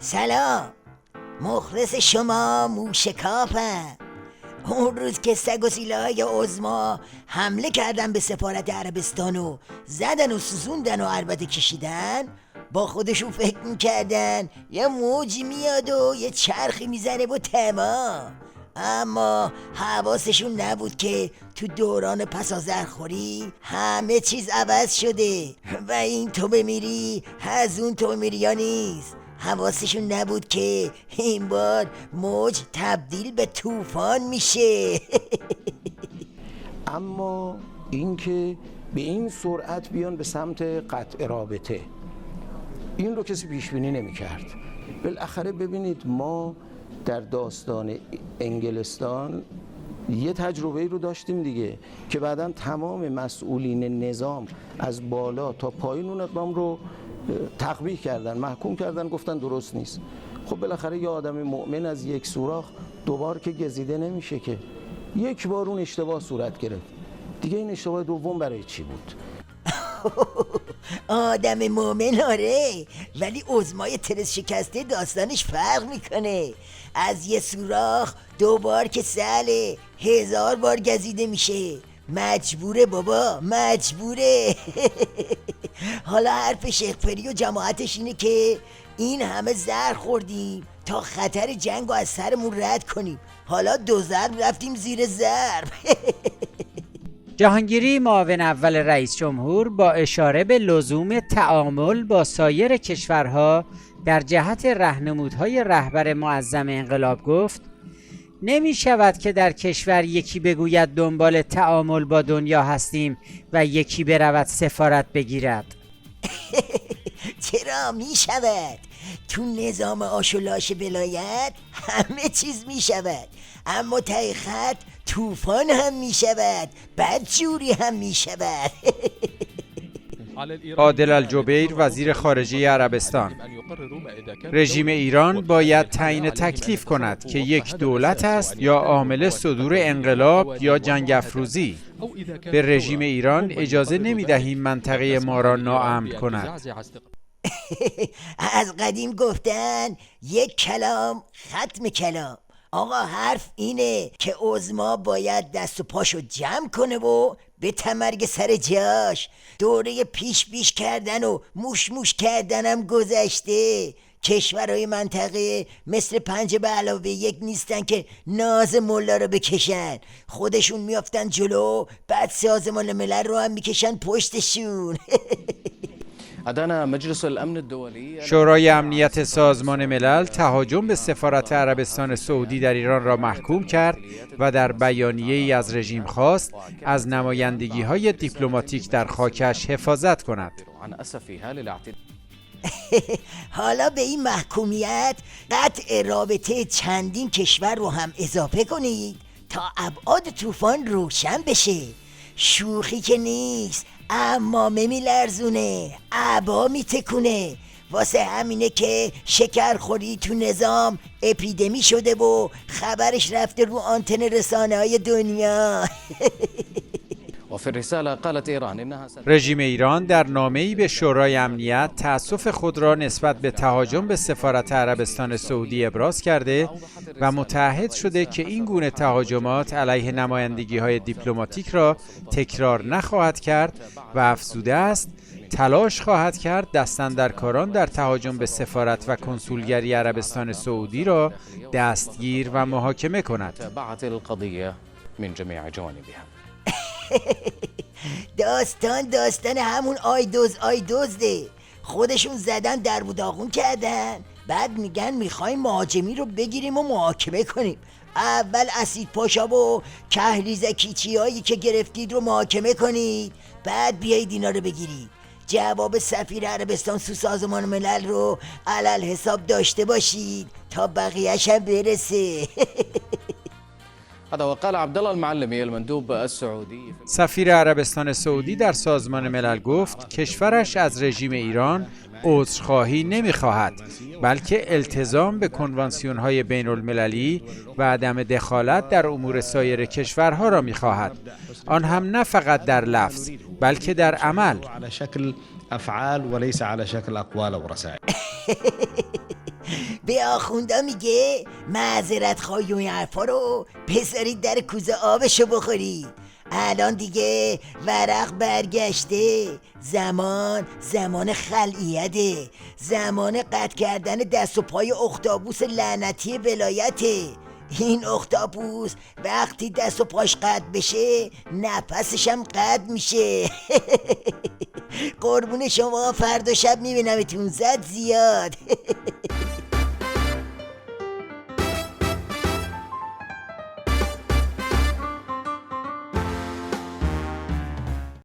سلام، مخلص شما موشکافم. اون روز که سگ و سیله‌های عظما حمله کردن به سفارت عربستان و زدن و سوزوندن و البته کشیدن، با خودشون فکر میکردن یه موجی میاد و یه چرخی میزنه و تمام. اما حواسشون نبود که تو دوران پسازرخوری همه چیز عوض شده و این تو بمیری از اون تو بمیری یا نیست. حواسشون نبود که این بار موج تبدیل به طوفان میشه. اما اینکه به این سرعت بیان به سمت قطع رابطه، این رو کسی پیش بینی نمی‌کرد. بالاخره ببینید ما در داستان انگلستان یه تجربه رو داشتیم دیگه که بعداً تمام مسئولین نظام از بالا تا پایین اون اقدام رو تقبیح کردن، محکوم کردن، گفتن درست نیست. خب بالاخره یه آدم مؤمن از یک سوراخ دوبار که گزیده نمیشه که. یک بار اون اشتباه صورت گرفت، دیگه این اشتباه دوم برای چی بود؟ آدم مومن آره، ولی عظمای ترس شکسته داستانش فرق میکنه. از یه سوراخ دوبار که سهله، 1000 بار گزیده میشه. مجبوره بابا، مجبوره. حالا حرف شیخ فری و جماعتش اینه که این همه زهر خوردیم تا خطر جنگ رو از سرمون رد کنیم. حالا 2 ضرب رفتیم زیر ضرب. جهانگیری معاون اول رئیس جمهور با اشاره به لزوم تعامل با سایر کشورها در جهت راهنمودهای رهبر معظم انقلاب گفت: نمی شود که در کشور یکی بگوید دنبال تعامل با دنیا هستیم و یکی برود سفارت بگیرد. چرا می شود؟ تو نظام آش و لاش ولایت همه چیز می شود، اما ته خط طوفان هم می شود، بدجوری هم می شود. عادل الجبیر وزیر خارجه عربستان: رژیم ایران باید تعیین تکلیف کند که یک دولت است یا عامل صدور انقلاب یا جنگ افروزی. به رژیم ایران اجازه نمی‌دهیم منطقه ما را ناامن کند. از قدیم گفتن یک کلام ختم کلام. آقا حرف اینه که عظما باید دست و پاشو جمع کنه و به تمرگ سر جاش. دوره پیش کردن و موش کردنم گذشته. کشورهای منطقه مثل 5+1 نیستن که ناز ملا رو بکشن، خودشون میافتن جلو، بعد سازمان ملل رو هم میکشن پشتشون. شورای امنیت سازمان ملل تهاجم به سفارت عربستان سعودی در ایران را محکوم کرد و در بیانیه‌ای از رژیم خواست از نمایندگی‌های دیپلماتیک در خاکش حفاظت کند. حالا به این محکومیت قطع رابطه چندین کشور رو هم اضافه کنید تا ابعاد طوفان روشن بشه. شوخی که نیست، عمامه میلرزونه، عبا میتکونه. واسه همینه که شکرخوری تو نظام اپیدمی شده و خبرش رفته رو آنتن رسانه‌های دنیا. رژیم ایران در نامه‌ای به شورای امنیت تأسف خود را نسبت به تهاجم به سفارت عربستان سعودی ابراز کرده و متعهد شده که این گونه تهاجمات علیه نمایندگی‌های دیپلماتیک را تکرار نخواهد کرد و افزوده است تلاش خواهد کرد دستاندرکاران در تهاجم به سفارت و کنسولگری عربستان سعودی را دستگیر و محاکمه کند. داستان همون آیدزده. خودشون زدن در و داغون کردن، بعد میگن میخوایم مهاجمی رو بگیریم و محاکمه کنیم. اول اسید پاشا و کهریزکیچی هایی که گرفتید رو محاکمه کنید، بعد بیایید اینا رو بگیرید. جواب سفیر عربستان سو سازمان ملل رو علل حساب داشته باشید تا بقیه‌ش هم برسه. سفیر عربستان سعودی در سازمان ملل گفت کشورش از رژیم ایران عذرخواهی نمی‌خواهد، بلکه التزام به کنوانسیون‌های بین‌المللی و عدم دخالت در امور سایر کشورها را می‌خواهد. آن هم نه فقط در لفظ، بلکه در عمل. على شكل افعال وليس على شكل اقوال و رسائل. به آخوندا میگه معذرت خواهی و این حرفا رو بذارید در کوزه آبشو بخورید. الان دیگه ورق برگشته، زمان خلعیته، زمان قطع کردن دست و پای اختاپوس لعنتی ولایته. این اختاپوس وقتی دست و پاش قطع بشه نفسش هم قطع میشه. قربون شما، فردا شب میبینمتون، زد زیاد.